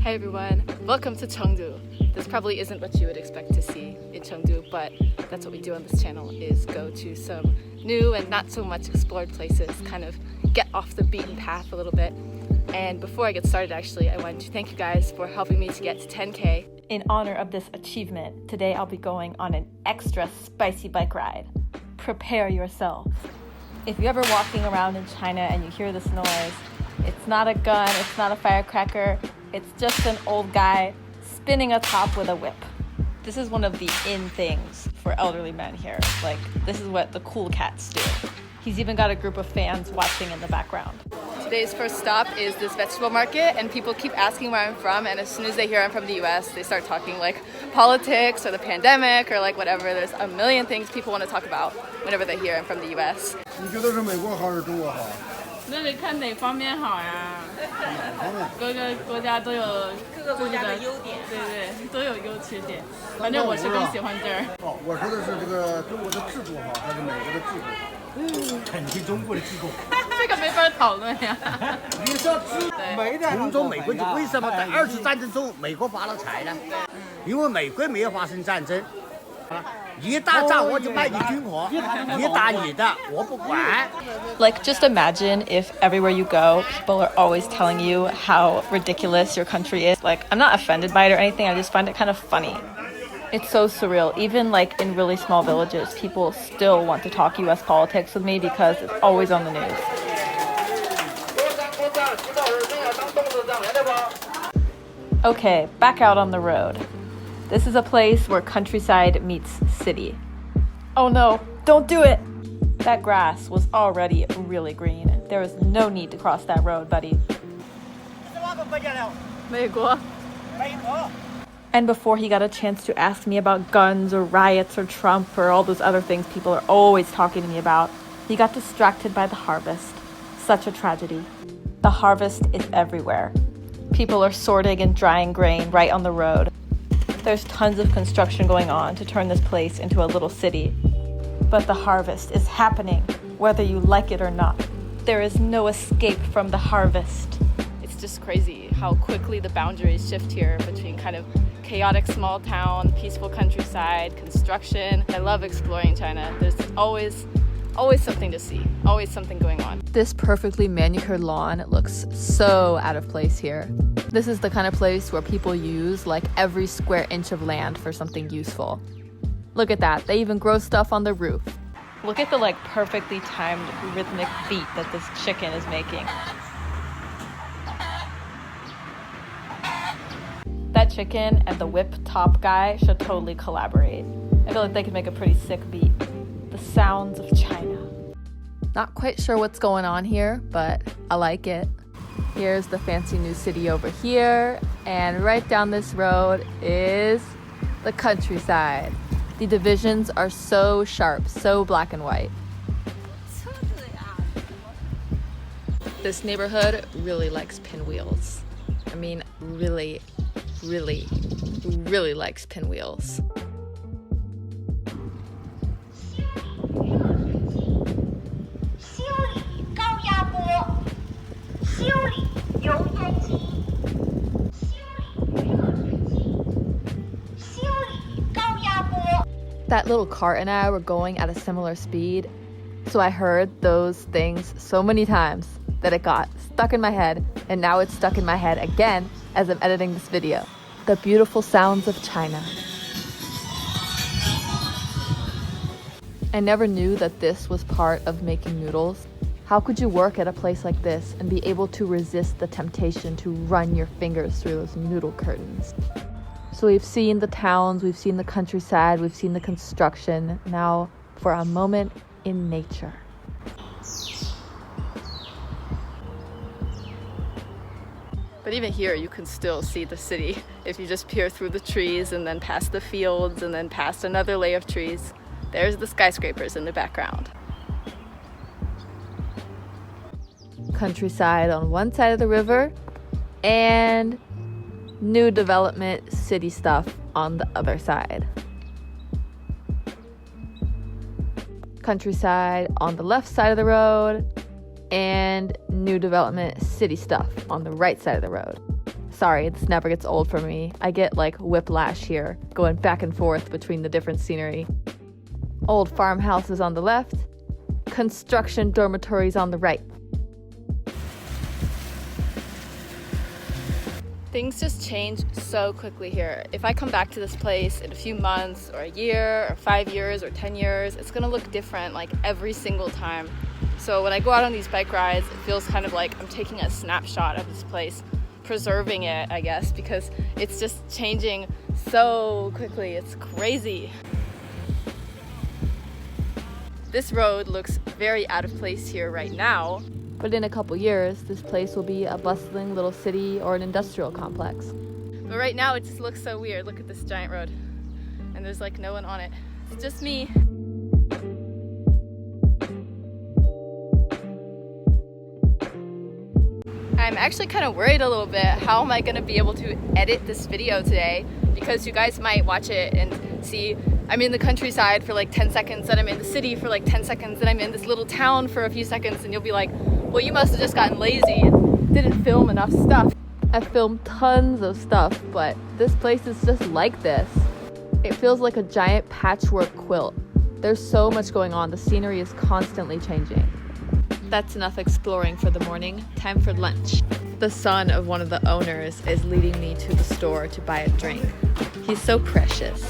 Hey everyone, welcome to Chengdu. This probably isn't what you would expect to see in Chengdu, but that's what we do on this channel, is go to some new and not so much explored places, kind of get off the beaten path a little bit. And before I get started, actually, I want to thank you guys for helping me to get to 10K. In honor of this achievement, today I'll be going on an extra spicy bike ride. Prepare yourself. If you're ever walking around in China and you hear this noise, it's not a gun, it's not a firecracker, it's just an old guy spinning a top with a whip. This is one of the in things for elderly men here. Like, this is what the cool cats do. He's even got a group of fans watching in the background. Today's first stop is this vegetable market, and people keep asking where I'm from, and as soon as they hear I'm from the US, they start talking like politics or the pandemic or like whatever. There's a million things people want to talk about whenever they hear I'm from the US. 你觉得是美国好还是中国好？那得看哪方面好呀。各个国家都有自己的优点，对，都有优缺点。反正我是更喜欢这儿。哦，我说的是这个中国的制度好还是美国的制度好？肯定中国的制度。这个没法讨论呀。你说从中美国为什么在二次战争中美国发了财呢？因为美国没有发生战争。 一打仗我就买你军火，一打你的我不管。 Like, just imagine if everywhere you go, people are always telling you how ridiculous your country is. Like, I'm not offended by it or anything, I just find it kind of funny. It's so surreal. Even like in really small villages, people still want to talk US politics with me because it's always on the news. Okay, back out on the road. This is a place where countryside meets city. Oh no, don't do it! That grass was already really green. There was no need to cross that road, buddy. 美国。 And before he got a chance to ask me about guns or riots or Trump or all those other things people are always talking to me about, he got distracted by the harvest. Such a tragedy. The harvest is everywhere. People are sorting and drying grain right on the road. There's tons of construction going on to turn this place into a little city. But the harvest is happening, whether you like it or not. There is no escape from the harvest. It's just crazy how quickly the boundaries shift here between kind of chaotic small town, peaceful countryside, construction. I love exploring China. There's always something to see, always something going on. This perfectly manicured lawn looks so out of place here. This is the kind of place where people use like every square inch of land for something useful. Look at that, they even grow stuff on the roof. Look at the like perfectly timed rhythmic beat that this chicken is making. That chicken and the whip top guy should totally collaborate. I feel like they could make a pretty sick beat. The sounds of China. Not quite sure what's going on here, but I like it. Here's the fancy new city over here, and right down this road is the countryside. The divisions are so sharp, so black and white. This neighborhood really likes pinwheels. I mean, really likes pinwheels. That little cart and I were going at a similar speed, so I heard those things so many times that it got stuck in my head, and now it's stuck in my head again as I'm editing this video. The beautiful sounds of China. I never knew that this was part of making noodles. How could you work at a place like this and be able to resist the temptation to run your fingers through those noodle curtains? So we've seen the towns, we've seen the countryside, we've seen the construction. Now for a moment in nature. But even here, you can still see the city if you just peer through the trees and then past the fields and then past another layer of trees. There's the skyscrapers in the background. Countryside on one side of the river and new development city stuff on the other side. Countryside on the left side of the road and new development city stuff on the right side of the road. Sorry, this never gets old for me. I get like whiplash here, going back and forth between the different scenery. Old farmhouses on the left, construction dormitories on the right. Things just change so quickly here. If I come back to this place in a few months or a year or 5 years or 10 years, it's gonna look different like every single time. So when I go out on these bike rides, it feels kind of like I'm taking a snapshot of this place, preserving it, I guess, because it's just changing so quickly. It's crazy. This road looks very out of place here right now. But in a couple years, this place will be a bustling little city or an industrial complex. But right now it just looks so weird. Look at this giant road. And there's like no one on it. It's just me. I'm actually kind of worried a little bit. How am I going to be able to edit this video today? Because you guys might watch it and see I'm in the countryside for like 10 seconds, then I'm in the city for like 10 seconds, then I'm in this little town for a few seconds, and you'll be like, well, you must have just gotten lazy and didn't film enough stuff. I filmed tons of stuff, but this place is just like this. It feels like a giant patchwork quilt. There's so much going on. The scenery is constantly changing. That's enough exploring for the morning. Time for lunch. The son of one of the owners is leading me to the store to buy a drink. He's so precious.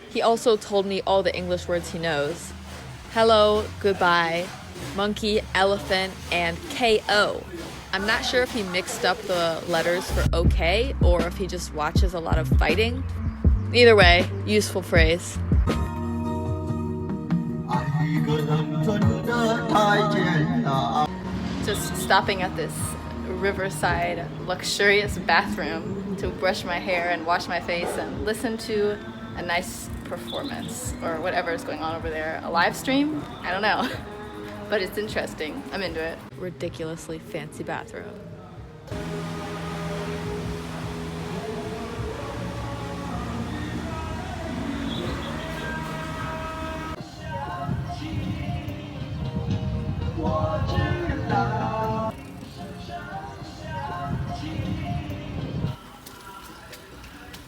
He also told me all the English words he knows. Hello, goodbye, monkey, elephant, and KO. I'm not sure if he mixed up the letters for okay or if he just watches a lot of fighting. Either way, useful phrase. Just stopping at this Riverside luxurious bathroom to brush my hair and wash my face and listen to a nice performance or whatever is going on over there. A live stream? I don't know. But it's interesting. I'm into it. Ridiculously fancy bathroom.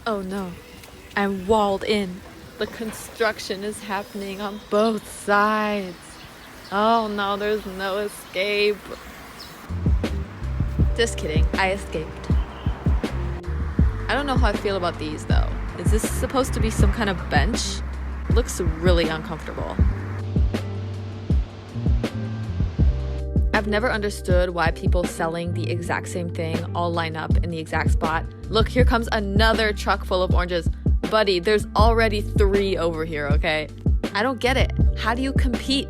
Oh no, I'm walled in. The construction is happening on both sides. Oh no, there's no escape. Just kidding, I escaped. I don't know how I feel about these though. Is this supposed to be some kind of bench? It looks really uncomfortable. I've never understood why people selling the exact same thing all line up in the exact spot. Look, here comes another truck full of oranges. Buddy, there's already 3 over here, okay? I don't get it. How do you compete?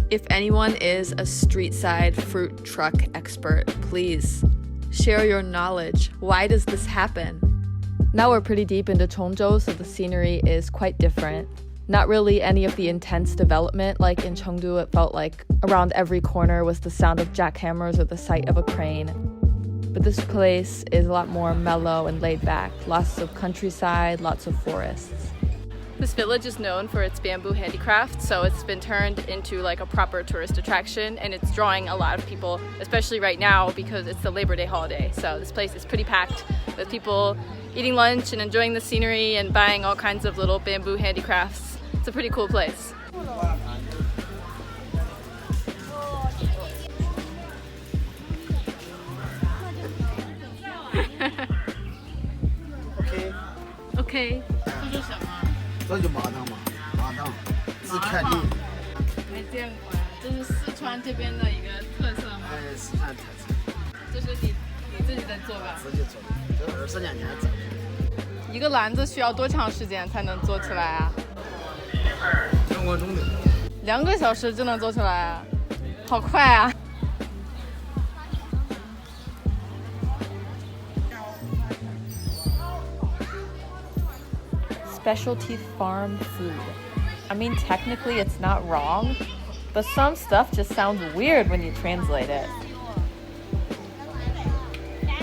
If anyone is a street side fruit truck expert, please share your knowledge. Why does this happen? Now we're pretty deep into Chongzhou, so the scenery is quite different. Not really any of the intense development like in Chengdu. It felt like around every corner was the sound of jackhammers or the sight of a crane. But this place is a lot more mellow and laid back. Lots of countryside, lots of forests. This village is known for its bamboo handicraft, so it's been turned into like a proper tourist attraction, and it's drawing a lot of people, especially right now because it's the Labor Day holiday. So this place is pretty packed with people eating lunch and enjoying the scenery and buying all kinds of little bamboo handicrafts. It's a pretty cool place. Okay. 这就麻糖嘛，麻糖是看你。没见过呀，这是四川这边的一个特色吗？哎，四川特色。这是你自己在做吧？自己做的，这20年前做的。一个篮子需要多长时间才能做起来啊2个钟头。2个小时就能做起来啊，好快啊！ Specialty farm food. I mean, technically it's not wrong, but some stuff just sounds weird when you translate it.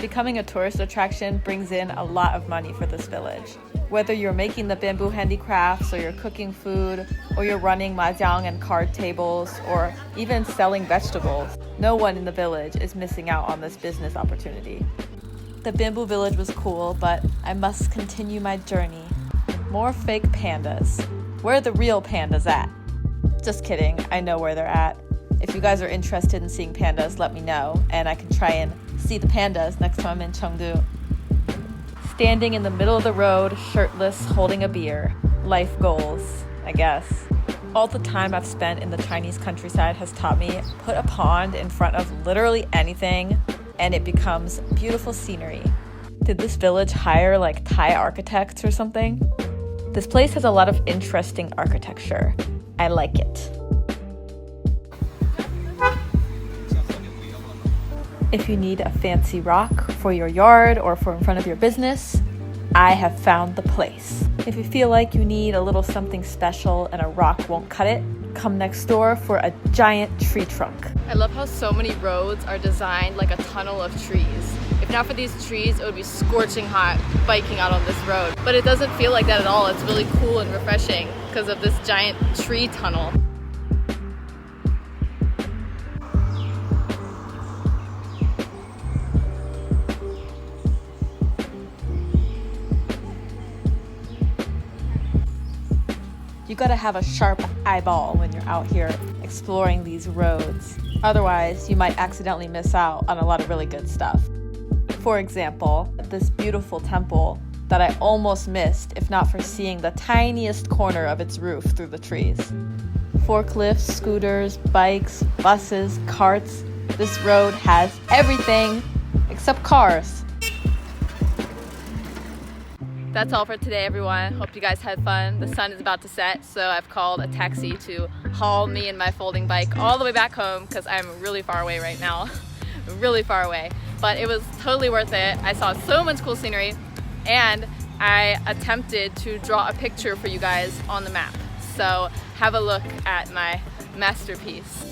Becoming a tourist attraction brings in a lot of money for this village. Whether you're making the bamboo handicrafts, or you're cooking food, or you're running mahjong and card tables, or even selling vegetables, no one in the village is missing out on this business opportunity. The bamboo village was cool, but I must continue my journey. More fake pandas. Where are the real pandas at? Just kidding, I know where they're at. If you guys are interested in seeing pandas, let me know, and I can try and see the pandas next time I'm in Chengdu. Standing in the middle of the road, shirtless, holding a beer. Life goals, I guess. All the time I've spent in the Chinese countryside has taught me, put a pond in front of literally anything, and it becomes beautiful scenery. Did this village hire like Thai architects or something? This place has a lot of interesting architecture. I like it. If you need a fancy rock for your yard or for in front of your business, I have found the place. If you feel like you need a little something special and a rock won't cut it, come next door for a giant tree trunk. I love how so many roads are designed like a tunnel of trees. If not for these trees, it would be scorching hot biking out on this road. But it doesn't feel like that at all. It's really cool and refreshing because of this giant tree tunnel. You gotta have a sharp eyeball when you're out here exploring these roads. Otherwise, you might accidentally miss out on a lot of really good stuff. For example, this beautiful temple that I almost missed if not for seeing the tiniest corner of its roof through the trees. Forklifts, scooters, bikes, buses, carts. This road has everything except cars. That's all for today, everyone. Hope you guys had fun. The sun is about to set, so I've called a taxi to haul me and my folding bike all the way back home because I'm really far away right now. Really far away. But it was totally worth it. I saw so much cool scenery, and I attempted to draw a picture for you guys on the map. So have a look at my masterpiece.